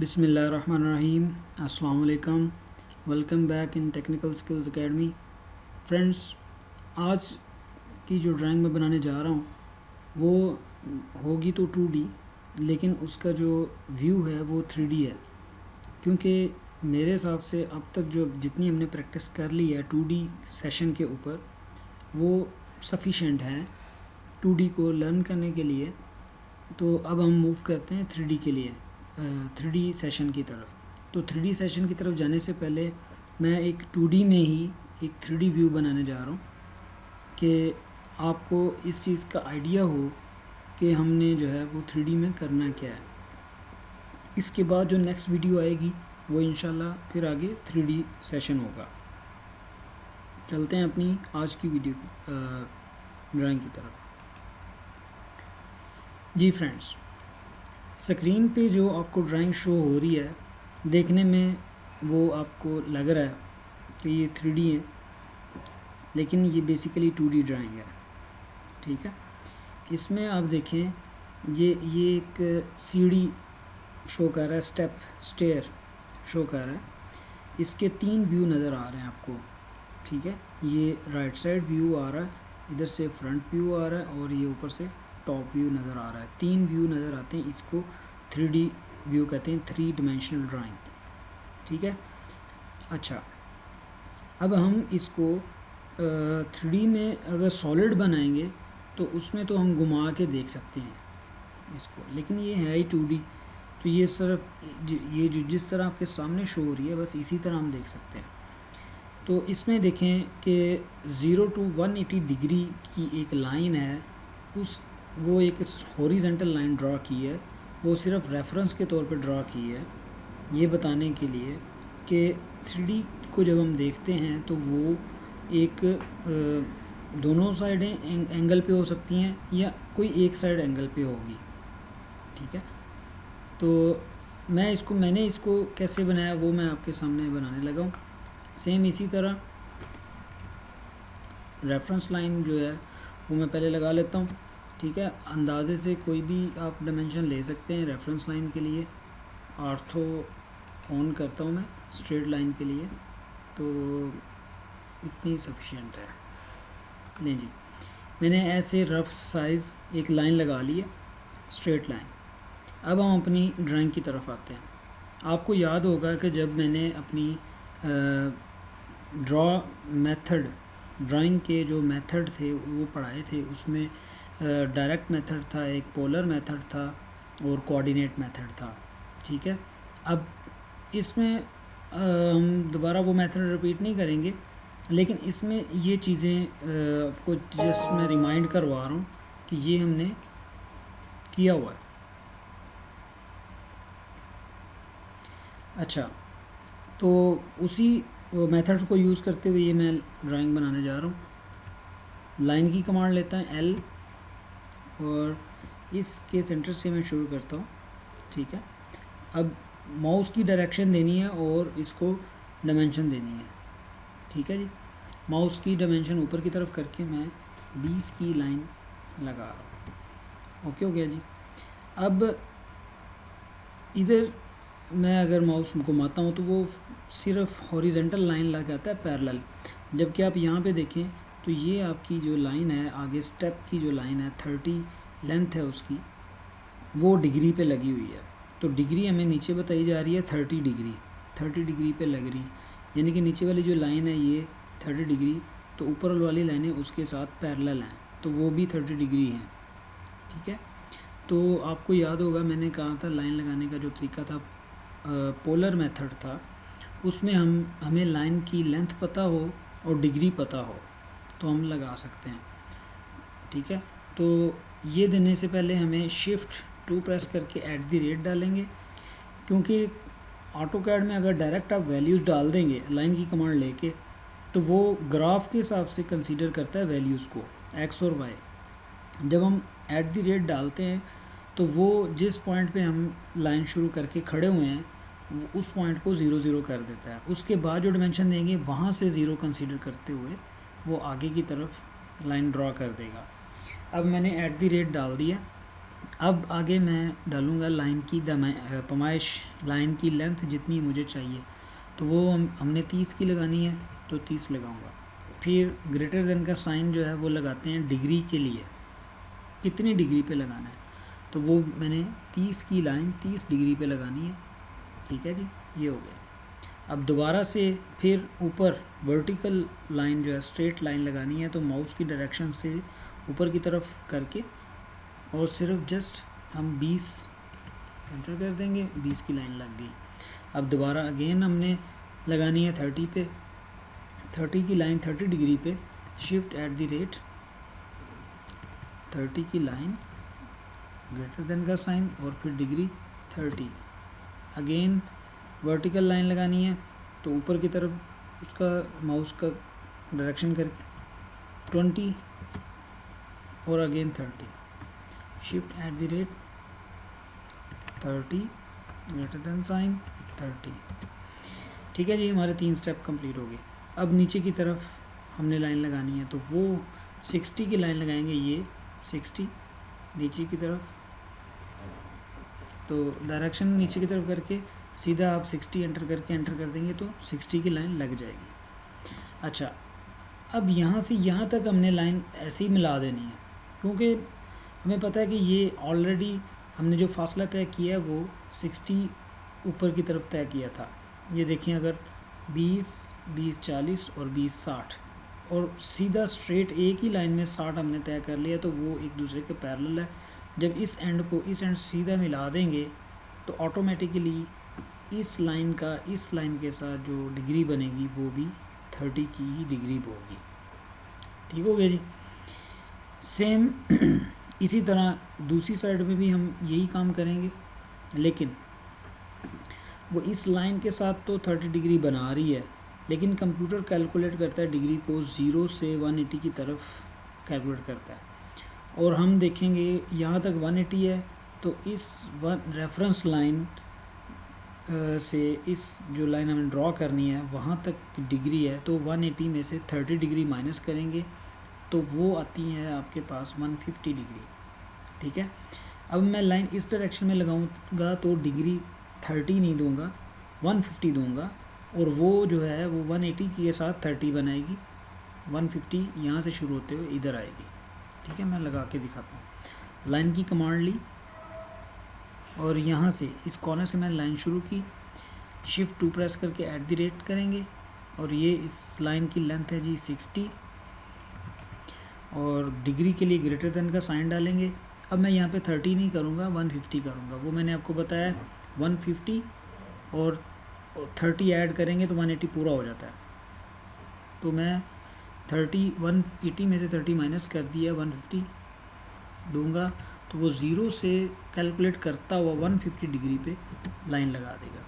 बिस्मिल्लाहिर्रहमानिर्रहीम। अस्सलाम वालेकुम। Welcome back in technical skills academy. Friends, आज की जो ड्राइंग मैं बनाने जा रहा हूँ वो होगी तो 2D, लेकिन उसका जो व्यू है वो 3D है। क्योंकि मेरे हिसाब से अब तक जो जितनी हमने प्रैक्टिस कर ली है 2D सेशन के ऊपर वो सफिशेंट है 2D को लर्न करने के लिए। तो अब हम मूव करते हैं 3D के लिए, 3D सेशन की तरफ। तो 3D सेशन की तरफ जाने से पहले मैं एक 2D में ही एक 3D व्यू बनाने जा रहा हूँ कि आपको इस चीज़ का आइडिया हो कि हमने जो है वो 3D में करना क्या है। इसके बाद जो नेक्स्ट वीडियो आएगी वो इंशाल्लाह फिर आगे 3D सेशन होगा। चलते हैं अपनी आज की वीडियो की ड्राइंग की तरफ। जी फ्रेंड्स, स्क्रीन पे जो आपको ड्राइंग शो हो रही है देखने में वो आपको लग रहा है कि ये 3D है, लेकिन ये बेसिकली 2D ड्राइंग है। ठीक है, इसमें आप देखें ये एक सीढ़ी शो कर रहा है, स्टेयर शो कर रहा है। इसके 3 व्यू नज़र आ रहे हैं आपको। ठीक है, ये राइट साइड व्यू आ रहा है, इधर से फ्रंट व्यू आ रहा है और ये ऊपर से टॉप व्यू नज़र आ रहा है। 3 व्यू नज़र आते हैं, इसको 3D व्यू कहते हैं, 3 डिमेंशनल ड्राइंग। ठीक है, अच्छा अब हम इसको 3D में अगर सॉलिड बनाएंगे तो उसमें तो हम घुमा के देख सकते हैं इसको, लेकिन ये है ही 2D। तो ये सिर्फ ये जो जिस तरह आपके सामने शो हो रही है बस इसी तरह हम देख सकते हैं। तो इसमें देखें कि 0 to 180 डिग्री की एक लाइन है, वो एक हॉरिजेंटल लाइन ड्रा की है। वो सिर्फ रेफरेंस के तौर पे ड्रा की है ये बताने के लिए कि 3D को जब हम देखते हैं तो वो एक दोनों साइडें एंगल पे हो सकती हैं या कोई एक साइड एंगल पे होगी। ठीक है, तो मैंने इसको कैसे बनाया वो मैं आपके सामने बनाने लगा हूँ। सेम इसी तरह रेफरेंस लाइन जो है वो मैं पहले लगा लेता हूँ। ठीक है, अंदाज़े से कोई भी आप डायमेंशन ले सकते हैं रेफरेंस लाइन के लिए। आर्थो ऑन करता हूँ मैं स्ट्रेट लाइन के लिए, तो इतनी सफिशिएंट है। नहीं जी, मैंने ऐसे रफ साइज़ एक लाइन लगा ली है, स्ट्रेट लाइन। अब हम अपनी ड्राइंग की तरफ आते हैं। आपको याद होगा कि जब मैंने अपनी ड्राइंग के जो मेथड थे वो पढ़ाए थे, उसमें डायरेक्ट मेथड था, एक पोलर मेथड था और कोऑर्डिनेट मेथड था। ठीक है, अब इसमें हम दोबारा वो मेथड रिपीट नहीं करेंगे, लेकिन इसमें ये चीज़ें आपको जस्ट मैं रिमाइंड करवा रहा हूँ कि ये हमने किया हुआ है। अच्छा, तो उसी मेथड्स को यूज़ करते हुए ये मैं ड्राइंग बनाने जा रहा हूँ। लाइन की कमांड लेता है L और इसके सेंटर से मैं शुरू करता हूँ। ठीक है, अब माउस की डायरेक्शन देनी है और इसको डायमेंशन देनी है। ठीक है जी, माउस की डायमेंशन ऊपर की तरफ करके मैं 20 की लाइन लगा रहा हूँ। ओके हो गया जी। अब इधर मैं अगर माउस घुमाता हूँ तो वो सिर्फ हॉरिजेंटल लाइन लगाता है पैरेलल, जबकि आप यहाँ पे देखें तो ये आपकी जो लाइन है आगे स्टेप की जो लाइन है 30 लेंथ है उसकी, वो डिग्री पे लगी हुई है। तो डिग्री हमें नीचे बताई जा रही है 30 डिग्री पे लग रही, यानी कि नीचे वाली जो लाइन है ये 30 डिग्री, तो ऊपर वाली लाइनें उसके साथ पैरेलल हैं तो वो भी 30 डिग्री हैं। ठीक है, तो आपको याद होगा मैंने कहा था लाइन लगाने का जो तरीका था पोलर मेथड था, उसमें हमें लाइन की लेंथ पता हो और डिग्री पता हो तो हम लगा सकते हैं। ठीक है, तो ये देने से पहले हमें शिफ्ट 2 प्रेस करके @ डालेंगे, क्योंकि ऑटोकैड में अगर डायरेक्ट आप वैल्यूज़ डाल देंगे लाइन की कमांड लेके तो वो ग्राफ के हिसाब से कंसीडर करता है वैल्यूज़ को x और y। जब हम @ डालते हैं तो वो जिस पॉइंट पे हम लाइन शुरू करके खड़े हुए हैं उस पॉइंट को 0 0 कर देता है। उसके बाद जो डिमेंशन देंगे वहाँ से 0 कंसीडर करते हुए वो आगे की तरफ लाइन ड्रॉ कर देगा। अब मैंने @ डाल दिया अब आगे मैं डालूँगा लाइन की पैमाइश, लाइन की लेंथ जितनी मुझे चाहिए, तो वो हमने 30 की लगानी है, तो 30 लगाऊंगा। फिर ग्रेटर देन का साइन जो है वो लगाते हैं डिग्री के लिए, कितनी डिग्री पे लगाना है, तो वो मैंने 30 की लाइन 30 डिग्री पे लगानी है। ठीक है जी, ये हो गया। अब दोबारा से फिर ऊपर वर्टिकल लाइन जो है स्ट्रेट लाइन लगानी है, तो माउस की डायरेक्शन से ऊपर की तरफ करके और सिर्फ जस्ट हम 20 एंटर कर देंगे, 20 की लाइन लग गई। अब दोबारा अगेन हमने लगानी है 30 पे, 30 की लाइन 30 डिग्री पे, शिफ्ट एट द रेट 30 की लाइन ग्रेटर देन का साइन और फिर डिग्री 30, अगेन वर्टिकल लाइन लगानी है, तो ऊपर की तरफ उसका माउस का डायरेक्शन करके 20 और again 30, shift at the rate 30 greater than sign 30। ठीक है जी, हमारे 3 स्टेप कंप्लीट हो गए। अब नीचे की तरफ हमने लाइन लगानी है, तो वो 60 की लाइन लगाएंगे, ये 60 नीचे की तरफ, तो डायरेक्शन नीचे की तरफ करके सीधा आप 60 एंटर कर देंगे तो 60 की लाइन लग जाएगी। अच्छा, अब यहाँ से यहाँ तक हमने लाइन ऐसे ही मिला देनी है, क्योंकि हमें पता है कि ये ऑलरेडी हमने जो फासला तय किया है वो 60 ऊपर की तरफ तय किया था। ये देखें, अगर 20, 20, 40 और 20, 60 और सीधा स्ट्रेट एक ही लाइन में 60 हमने तय कर लिया, तो वो एक दूसरे के पैरेलल है। जब इस एंड को इस एंड सीधा मिला देंगे तो ऑटोमेटिकली इस लाइन का इस लाइन के साथ जो डिग्री बनेगी वो भी 30 की ही डिग्री होगी। ठीक हो गया जी। सेम इसी तरह दूसरी साइड में भी हम यही काम करेंगे, लेकिन वो इस लाइन के साथ तो 30 डिग्री बना रही है, लेकिन कंप्यूटर कैलकुलेट करता है डिग्री को 0 से 180 की तरफ कैलकुलेट करता है। और हम देखेंगे यहाँ तक 180 है, तो इस रेफरेंस लाइन से इस जो लाइन हमें ड्रॉ करनी है वहाँ तक डिग्री है, तो 180 में से 30 डिग्री माइनस करेंगे तो वो आती है आपके पास 150 डिग्री। ठीक है, अब मैं लाइन इस डायरेक्शन में लगाऊंगा तो डिग्री 30 नहीं दूंगा, 150 दूंगा, और वो जो है वो 180 के साथ 30 बनाएगी, 150 यहाँ से शुरू होते हुए इधर आएगी। ठीक है, मैं लगा के दिखाता हूँ। लाइन की कमांड ली और यहाँ से इस कॉर्नर से मैंने लाइन शुरू की, शिफ्ट 2 प्रेस करके एट द रेट करेंगे, और ये इस लाइन की लेंथ है जी 60, और डिग्री के लिए ग्रेटर देन का साइन डालेंगे। अब मैं यहाँ पे 30 नहीं करूँगा, 150 करूँगा। वो मैंने आपको बताया 150 और 30 ऐड करेंगे तो 180 पूरा हो जाता है। तो मैं 180 में से 30 माइनस कर दिया, 150 दूंगा, तो वो 0 से कैलकुलेट करता हुआ 150 डिग्री पे लाइन लगा देगा।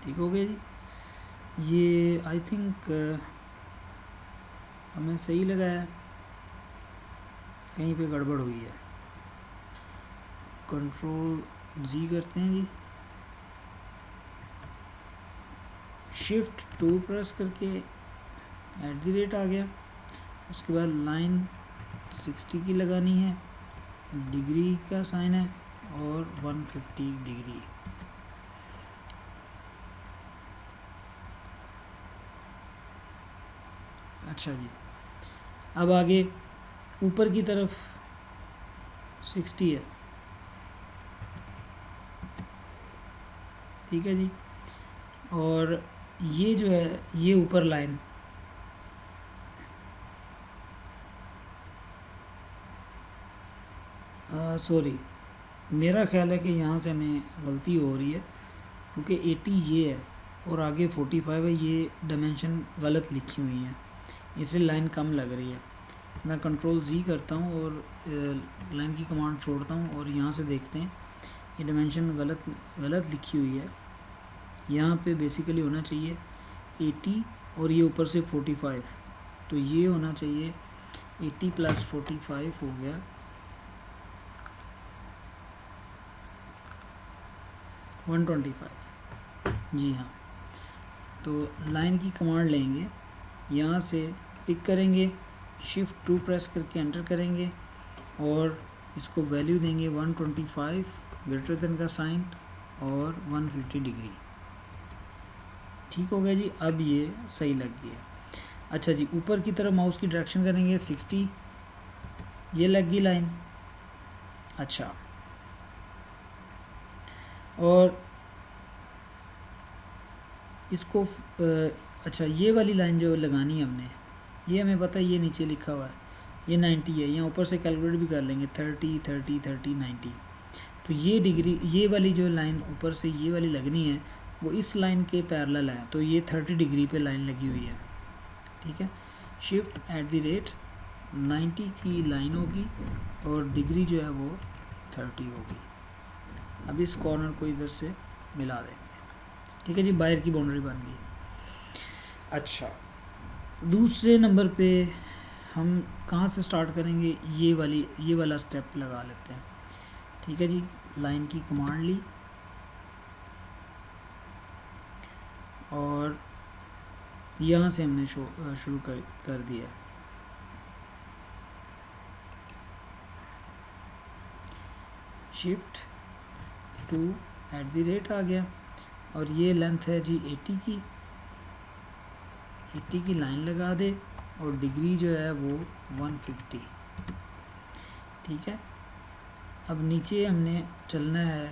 ठीक हो गया जी। ये आई थिंक हमें सही लगा है, कहीं पे गड़बड़ हुई है। कंट्रोल जी करते हैं जी, शिफ्ट 2 प्रेस करके एट द रेट आ गया। उसके बाद लाइन 60 की लगानी है, डिग्री का साइन है और 150 डिग्री। अच्छा जी, अब आगे ऊपर की तरफ 60 है। ठीक है जी, और ये जो है ये ऊपर लाइन सॉरी, मेरा ख्याल है कि यहाँ से हमें गलती हो रही है, क्योंकि 80 ये है और आगे 45 है, ये डायमेंशन गलत लिखी हुई है, इसलिए लाइन कम लग रही है। मैं कंट्रोल जी करता हूँ और लाइन की कमांड छोड़ता हूँ, और यहाँ से देखते हैं ये डायमेंशन गलत लिखी हुई है। यहाँ पे बेसिकली होना चाहिए 80 और ये ऊपर से 45, तो ये होना चाहिए 80 + 45 हो गया 125। जी हाँ, तो लाइन की कमांड लेंगे, यहाँ से पिक करेंगे, शिफ्ट 2 प्रेस करके एंटर करेंगे और इसको वैल्यू देंगे 125 ग्रेटर देन का साइन और 150 डिग्री। ठीक हो गया जी। अब ये सही लग गया। अच्छा जी, ऊपर की तरफ माउस की डायरेक्शन करेंगे 60, ये लग गई लाइन। अच्छा, और इसको अच्छा ये वाली लाइन जो लगानी है हमने, ये हमें पता है, ये नीचे लिखा हुआ है, ये 90 है। यहाँ ऊपर से कैलकुलेट भी कर लेंगे 30 30 30 90। तो ये डिग्री, ये वाली जो लाइन ऊपर से ये वाली लगनी है वो इस लाइन के पैरेलल है, तो ये 30 डिग्री पे लाइन लगी हुई है। ठीक है, शिफ्ट @ 90 की लाइन होगी और डिग्री जो है वो 30 होगी। अब इस कॉर्नर को इधर से मिला देंगे। ठीक है जी, बाहर की बाउंड्री बन गई। अच्छा, दूसरे नंबर पे हम कहाँ से स्टार्ट करेंगे, ये वाला स्टेप लगा लेते हैं। ठीक है जी, लाइन की कमांड ली और यहाँ से हमने शुरू कर दिया। शिफ्ट 2 @ आ गया और ये लेंथ है जी 80 की, 80 की लाइन लगा दे और डिग्री जो है वो 150। ठीक है, अब नीचे हमने चलना है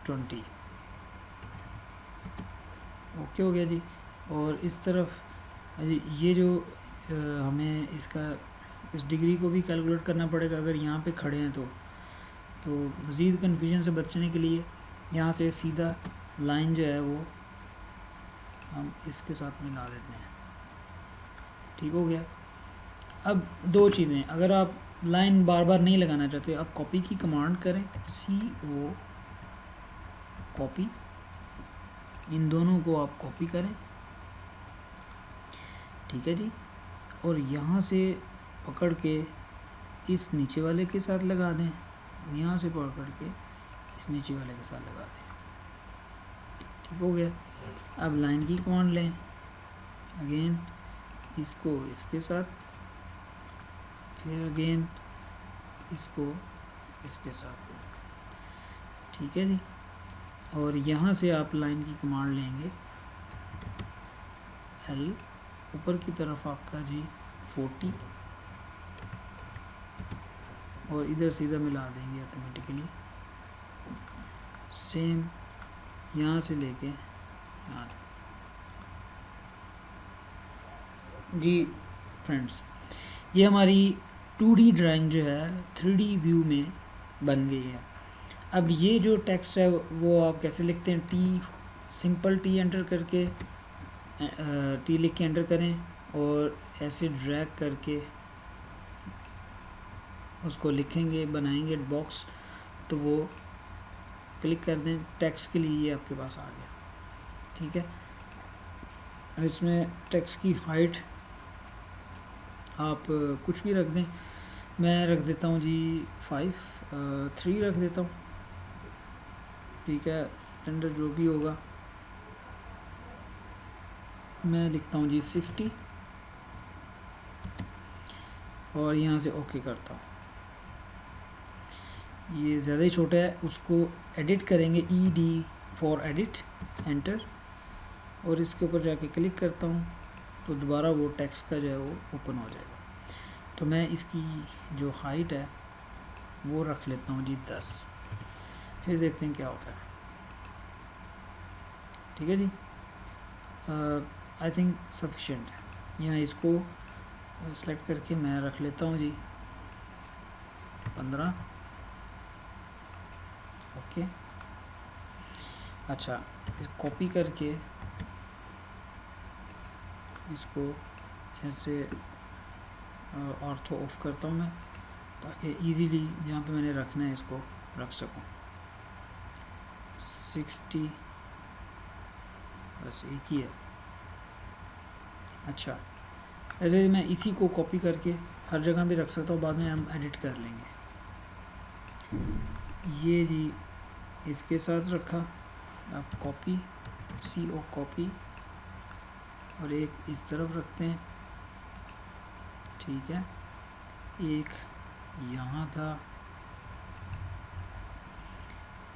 20। ओके हो गया जी। और इस तरफ ये जो हमें इस डिग्री को भी कैलकुलेट करना पड़ेगा अगर यहाँ पे खड़े हैं तो मज़ीद कन्फ्यूजन से बचने के लिए यहाँ से सीधा लाइन जो है वो हम इसके साथ मिला देते हैं। ठीक हो गया। अब दो चीज़ें, अगर आप लाइन बार बार नहीं लगाना चाहते, आप कॉपी की कमांड करें, CO कॉपी, इन दोनों को आप कॉपी करें। ठीक है जी, और यहाँ से पकड़ के इस नीचे वाले के साथ लगा दें, यहाँ से पकड़ के इस नीचे वाले के साथ लगा दें। ठीक हो गया। अब लाइन की कमांड लें, अगेन इसको इसके साथ, फिर अगेन इसको इसके साथ। ठीक है जी, और यहाँ से आप लाइन की कमांड लेंगे L, ऊपर की तरफ आपका जी 40 और इधर सीधा मिला देंगे ऑटोमेटिकली। सेम यहाँ से लेके यहाँ जी। फ्रेंड्स, ये हमारी 2D ड्राइंग जो है 3D व्यू में बन गई है। अब ये जो टेक्स्ट है वो आप कैसे लिखते हैं, सिंपल टी एंटर करके, टी लिख के एंटर करें और ऐसे ड्रैग करके उसको लिखेंगे, बनाएंगे बॉक्स, तो वो क्लिक कर दें, टेक्स्ट के लिए ये आपके पास आ गया। ठीक है, और इसमें टेक्स्ट की हाइट आप कुछ भी रख दें, मैं रख देता हूँ जी 3 रख देता हूँ। ठीक है, स्टैंडर्ड जो भी होगा, मैं लिखता हूँ जी 60 और यहाँ से ओके करता हूँ। ये ज़्यादा ही छोटा है, उसको एडिट करेंगे, ED फॉर एडिट, एंटर, और इसके ऊपर जाके क्लिक करता हूँ तो दोबारा वो टेक्स्ट का जो है वो ओपन हो जाएगा। तो मैं इसकी जो हाइट है वो रख लेता हूँ जी 10, फिर देखते हैं क्या होता है। ठीक है जी, आई थिंक सफिशेंट है। यहाँ इसको सेलेक्ट करके मैं रख लेता हूँ जी 15। ओके, अच्छा, इस कॉपी करके इसको ऐसे ऑर्थो ऑफ करता हूँ मैं, ताकि इजीली जहाँ पे मैंने रखना है इसको रख सकूँ। 60 बस एक ही है। अच्छा, ऐसे मैं इसी को कॉपी करके हर जगह भी रख सकता हूँ, बाद में हम एडिट कर लेंगे। ये जी इसके साथ रखा, आप कॉपी, CO कॉपी, और एक इस तरफ रखते हैं, ठीक है। एक यहाँ था,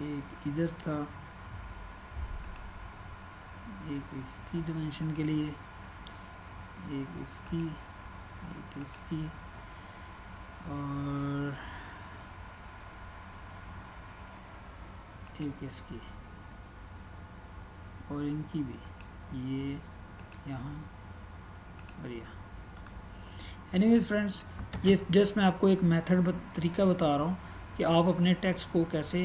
एक इधर था, एक इसकी डिमेंशन के लिए, एक इसकी, एक इसकी, और एक इसकी, और इनकी भी, ये यहाँ और यहाँ। एनीवेज फ्रेंड्स, ये जस्ट मैं आपको एक मेथड तरीका बता रहा हूँ कि आप अपने टेक्स्ट को कैसे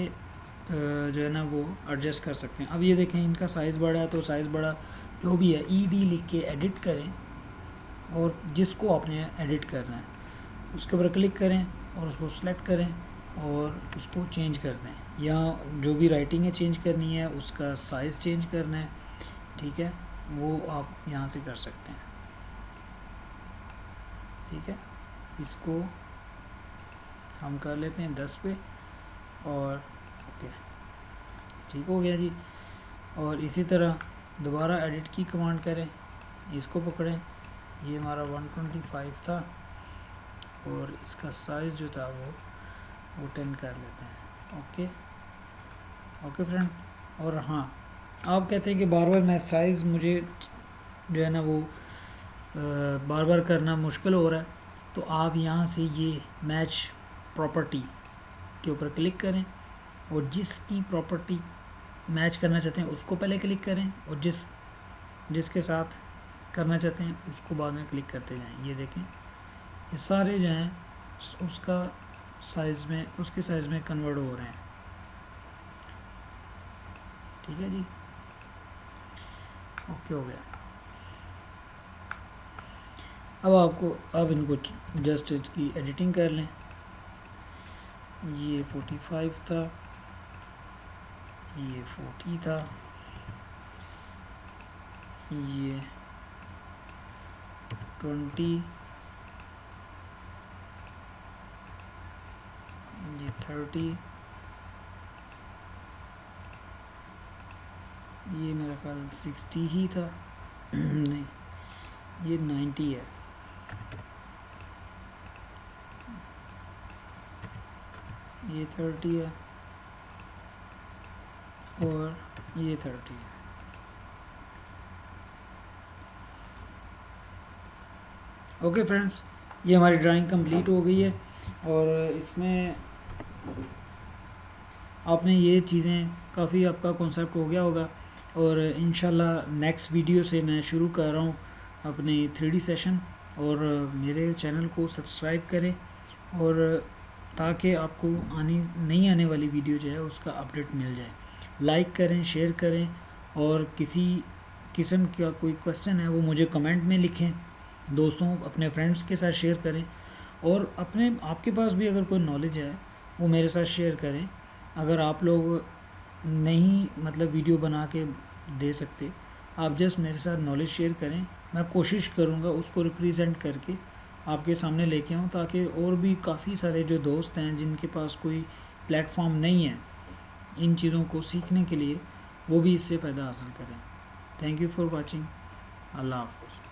जो है ना वो एडजस्ट कर सकते हैं। अब ये देखें, इनका साइज़ बड़ा है तो साइज़ बड़ा जो भी है ED लिख के एडिट करें, और जिसको आपने एडिट करना है उसके ऊपर क्लिक करें और उसको सेलेक्ट करें और उसको चेंज कर दें, या जो भी राइटिंग है चेंज करनी है, उसका साइज़ चेंज करना है, ठीक है, वो आप यहाँ से कर सकते हैं, ठीक है। इसको हम कर लेते हैं 10 पे, और ओके, ठीक हो गया जी। और इसी तरह दोबारा एडिट की कमांड करें, इसको पकड़ें, ये हमारा 125 था और इसका साइज़ जो था वो 10 कर लेते हैं, ओके ओके फ्रेंड। और हाँ, आप कहते हैं कि बार बार मैं साइज़ मुझे जो है ना वो बार बार करना मुश्किल हो रहा है, तो आप यहाँ से ये मैच प्रॉपर्टी के ऊपर क्लिक करें, और जिसकी प्रॉपर्टी मैच करना चाहते हैं उसको पहले क्लिक करें, और जिसके साथ करना चाहते हैं उसको बाद में क्लिक करते जाएं। ये देखें, ये सारे जो हैं उसका साइज़ में, उसके साइज़ में कन्वर्ट हो रहे हैं, ठीक है जी, ओके हो गया। अब इनको जस्ट इसकी एडिटिंग कर लें। ये 45 था, ये 40 था, ये 20, ये 30, ये मेरा ख्याल 60 ही था नहीं, ये 90 है, ये 30 है, और ये 30 है। ओके फ्रेंड्स, ये हमारी ड्राइंग कंप्लीट हो गई है, और इसमें आपने ये चीज़ें काफ़ी, आपका कॉन्सेप्ट हो गया होगा। और इंशाल्लाह नेक्स्ट वीडियो से मैं शुरू कर रहा हूँ अपने 3D सेशन, और मेरे चैनल को सब्सक्राइब करें, और ताकि आपको नई आने वाली वीडियो जो है उसका अपडेट मिल जाए। लाइक करें, शेयर करें, और किसी किस्म का कोई क्वेश्चन है वो मुझे कमेंट में लिखें, दोस्तों अपने फ्रेंड्स के साथ शेयर करें, और आपके पास भी अगर कोई नॉलेज है वो मेरे साथ शेयर करें। अगर आप लोग नहीं मतलब वीडियो बना के दे सकते, आप जस्ट मेरे साथ नॉलेज शेयर करें, मैं कोशिश करूँगा उसको रिप्रेजेंट करके आपके सामने लेके आऊँ, ताकि और भी काफ़ी सारे जो दोस्त हैं जिनके पास कोई प्लेटफॉर्म नहीं है इन चीज़ों को सीखने के लिए, वो भी इससे फ़ायदा हासिल करें। Thank you for watching. अल्लाह हाफ़िज़।